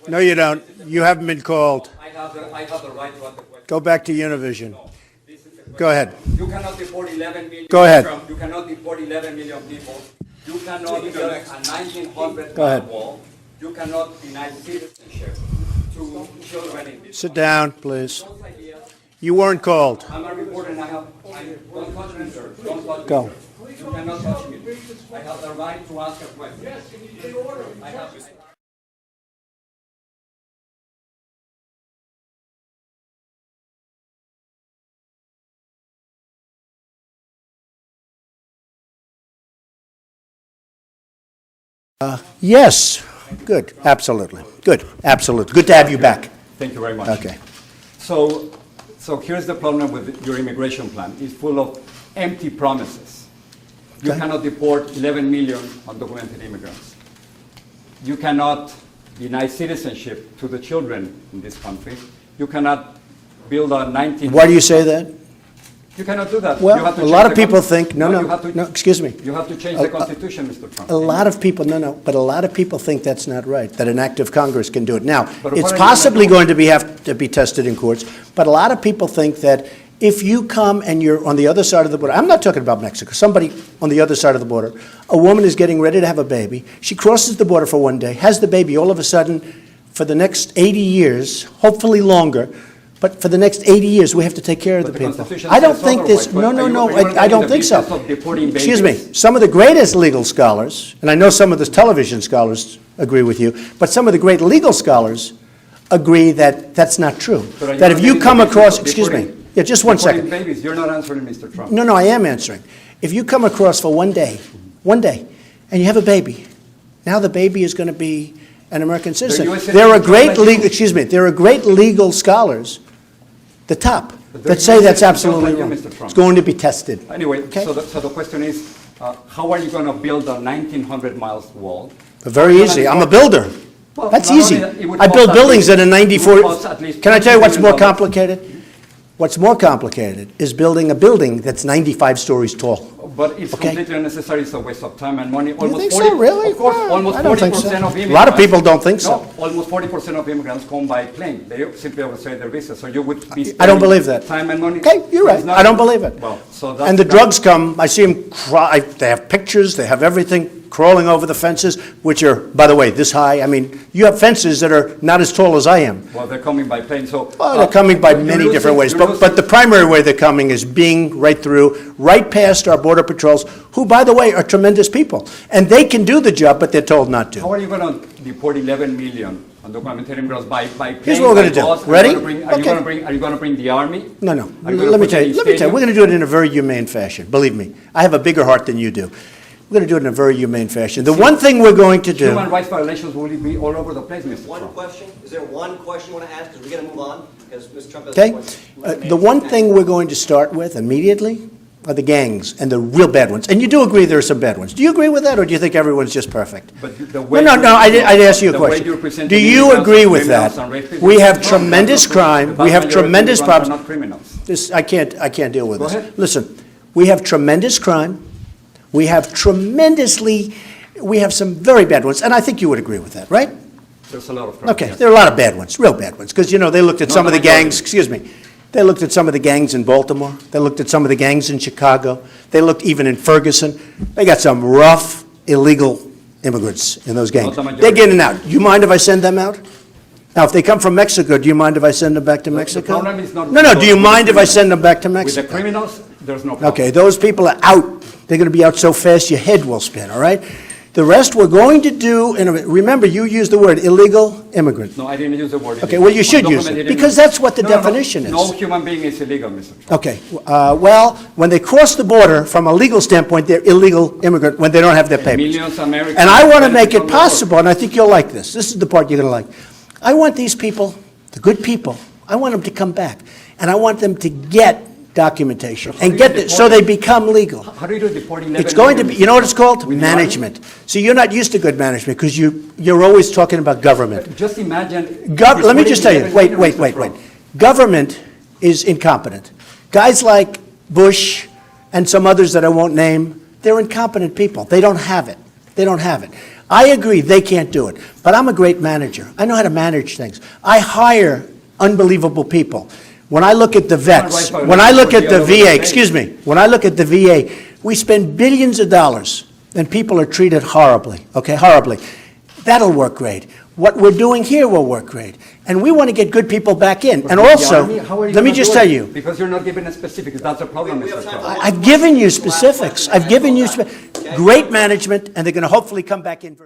No, you don't. You haven't been called. I have the right to ask the question. Go back to Univision. Go ahead. You cannot deport 11 million. Go ahead. You cannot deport 11 million people. You cannot build a 1900 Go ahead. wall. You cannot deny citizenship to children in this. Sit down, please. Those ideas, You weren't called. I'm a reporter and don't touch me, sir. Don't touch Go. me, sir. You cannot touch me. I have the right to ask a question. Yes, I have. Yes. Good. Absolutely. Good. Absolutely. Good to have you back. Thank you very much. Okay. So here's the problem with your immigration plan. It's full of empty promises. You Okay. cannot deport 11 million undocumented immigrants. You cannot deny citizenship to the children in this country. You cannot build a 19... Why do you say that? You cannot do that. You Well, have to a change lot of the people con- think, no, excuse me. You have to change the Constitution, Mr. Trump. A lot of people, but a lot of people think that's not right, that an act of Congress can do it. Now, But it's what are you possibly gonna going to have to be tested in courts, but a lot of people think that if you come and you're on the other side of the border, I'm not talking about Mexico, somebody on the other side of the border, a woman is getting ready to have a baby, she crosses the border for one day, has the baby, all of a sudden, for the next 80 years, hopefully longer, but for the next 80 years, we have to take care of But the the people. Constitution I don't says think this, otherwise, but no, are you I don't in the think so. business of deporting Excuse me, babies? some of the greatest legal scholars, and I know some of the television scholars agree with you, but some of the great legal scholars agree that that's not true. But are you That if you in the come business across, of excuse me, deporting- yeah, just one deporting second. babies? You're not answering, Mr. Trump. No, I am answering. If you come across for one day, and you have a baby, now the baby is going to be an American citizen. US There are citizens great just like legal, you. excuse me, there are great legal scholars, the top, But they're that say US that's citizens just absolutely like you, wrong. Mr. Trump. It's going to be tested. Anyway, Okay. so the question is, how are you going to build a 1,900 miles wall? Very easy. I'm a builder. Well, That's not easy. only that, it would I cost build at buildings least- in a it would 94. cost at least Can I tell you what's more $20 billion. complicated? What's more complicated is building a building that's 95 stories tall. But it's Okay. completely unnecessary. It's a waste of time and money. You Almost think 40 so, really? Of course, Well, almost I don't think so. 40% of immigrants. A lot of people don't think so. No, almost 40% of immigrants come by plane. They simply overstay their visa. So you would be I don't spending believe that. time and money. Okay, you're But right. it's not- I don't believe it. Well, so that's And the drugs come, I see them cry, they have pictures, they have everything crawling over the fences, which are, by the way, this high. I mean, you have fences that are not as tall as I am. Well, they're coming by plane. So Well, they're coming by you're many losing- different ways, you're but the primary way they're coming is being right through, right past our border patrols, who, by the way, are tremendous people. And they can do the job, but they're told not How to. are you going to deport 11 million undocumented immigrants by plane? Here's what we're by gonna do. bus? Ready? Are you Okay. going to bring the army? No. Are you gonna Let me put tell any you, we're stadiums? going to do it in a very humane fashion, believe me. I have a bigger heart than you do. We're going to do it in a very humane fashion. The one thing we're going to do. Human rights violations will be all over the place, Mr. One Trump. question, is there one question you want to ask, because we're going to move on, because Ms. Trump has a Okay? question. The one thing we're going to start with immediately are the gangs and the real bad ones. And you do agree there are some bad ones. Do you agree with that, or do you think everyone's just perfect? But the way No, I'd ask you a the way question. you're presenting Do you immigrants agree as with that? criminals and rapists We is have wrong. tremendous That's not true. crime, The we vast have majority of tremendous immigrants are problems. not criminals. This, I can't deal with Go this. ahead. Listen, we have tremendous crime, we have we have some very bad ones, and I think you would agree with that, right? There's a lot of crime. Okay, yes. there are a lot of bad ones, real bad ones, because, they looked at Not some of the the gangs, majority. excuse me, they looked at some of the gangs in Baltimore, they looked at some of the gangs in Chicago, they looked even in Ferguson. They got some rough, illegal immigrants in those gangs. Not the majority. They're getting out. You mind if I send them out? Now, if they come from Mexico, do you mind if I send them back to The Mexico? problem is not No, do you with the mind if I criminals. send them back to With the Mexico? criminals, there's no problem. Okay, those people are out. They're going to be out so fast your head will spin, all right? The rest we're going to do, remember, you used the word illegal immigrant. No, I didn't use the word Okay, illegal. well, you should use Undocumented it, because immigrants. that's what the No, no, definition is. No human being is illegal, Mr. Trump. Okay, well, when they cross the border, from a legal standpoint, they're illegal immigrant when they don't have their papers. Millions of Americans. And I want to make benefit it from the war. possible, and I think you'll like this. This is the part you're going to like. I want these people, the good people, I want them to come back, and I want them to get documentation, How and do you get deport so they them? become legal. How do you do deporting 11 It's going to be, million you know what it's called? with the army? Management. See, you're not used to good management, because you're always talking about government. Just imagine. Let me just tell you, deporting 11 wait. million, Mr. Trump. Government is incompetent. Guys like Bush and some others that I won't name, they're incompetent people. They don't have it. They don't have it. I agree, they can't do it. But I'm a great manager. I know how to manage things. I hire unbelievable people. When I look at the vets, Right, when I look at the but VA, excuse me, when I look at the VA, we spend billions of dollars, and people are treated horribly, okay, horribly. That'll work great. What we're doing here will work great. And we want to get good people back in. And also, let me just tell you, Because you're not giving us specifics, that's a problem, We have Mr. time for Trump. one I've given you last question, specifics. I've given you great management, and they're going to hopefully come back in.